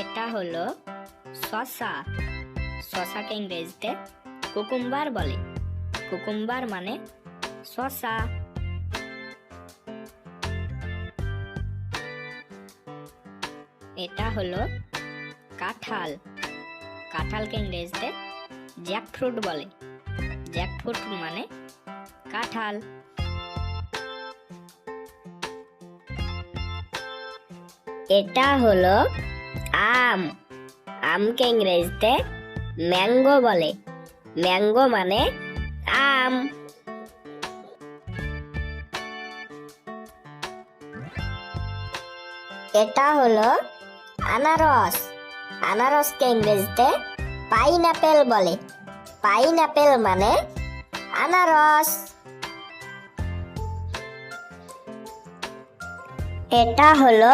এটা হলো শসা। শসাকে ইংরেজিতে কুকুম্বার বলে। কুকুম্বার মানে শসা। এটা হলো কাঁঠাল। কাঁঠালকে ইংরেজিতে জ্যাকফ্রুট বলে। জ্যাকফ্রুট মানে কাঁঠাল। এটা হলো আম। আমকে ইংরেজিতে ম্যাঙ্গো বলে। ম্যাঙ্গো মানে আম। এটা হলো আনারস। আনারসকে ইংরেজিতে পাইনঅ্যাপেল বলে। পাইনঅ্যাপেল মানে আনারস। এটা হলো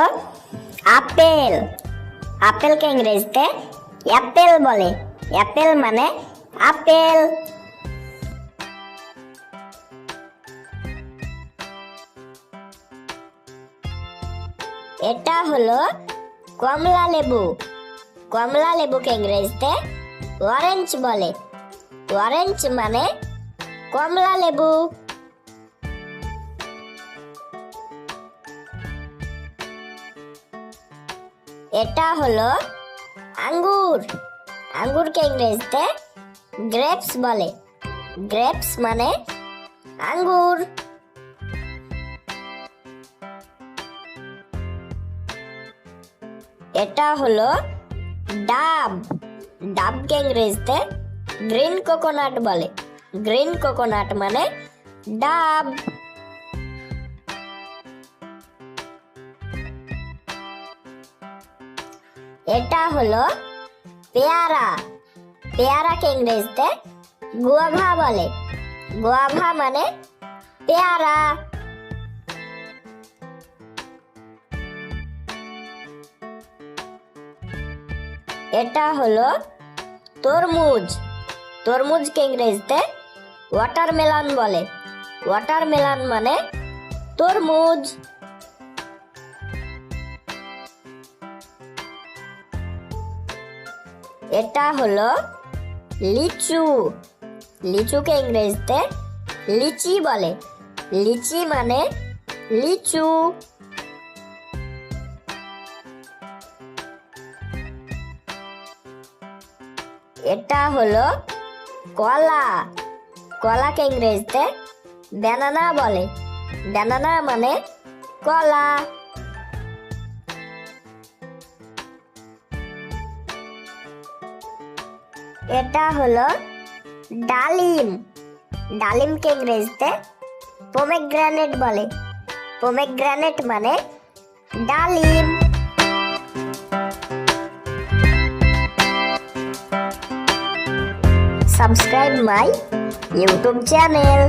আপেল। আপেলকে ইংরেজিতে অ্যাপেল বলে। অ্যাপেল মানে আপেল। এটা হলো কমলা লেবু। কমলা লেবুকে ইংরেজিতে অরেঞ্জ বলে। অরেঞ্জ মানে কমলা লেবু। এটা হলো আঙ্গুর। আঙ্গুরকে ইংরেজিতে গ্রেপস বলে। গ্রেপস মানে আঙ্গুর। এটা হলো ডাব। ডাবকে ইংরেজিতে গ্রিন কোকোনাট বলে। গ্রিন কোকোনাট মানে ডাব। এটা হলো পেয়ারা। পেয়ারাকে ইংরেজিতে গুয়াভা বলে। গুয়াভা মানে পেয়ারা। এটা হলো তরমুজ। তরমুজকে ইংরেজিতে ওয়াটারমেলন বলে। ওয়াটারমেলন মানে তরমুজ। এটা হলো লিচু। লিচুকে ইংরেজিতে লিচি বলে। লিচি মানে লিচু। এটা হলো কলা। কলাকে ইংরেজিতে ব্যানানা বলে। ব্যানানা মানে কলা। এটা হলো ডালিম। ডালিমকে ইংরেজিতে পোমেগ্রানেট বলে। পোমেগ্রানেট মানে ডালিম। Subscribe my YouTube channel.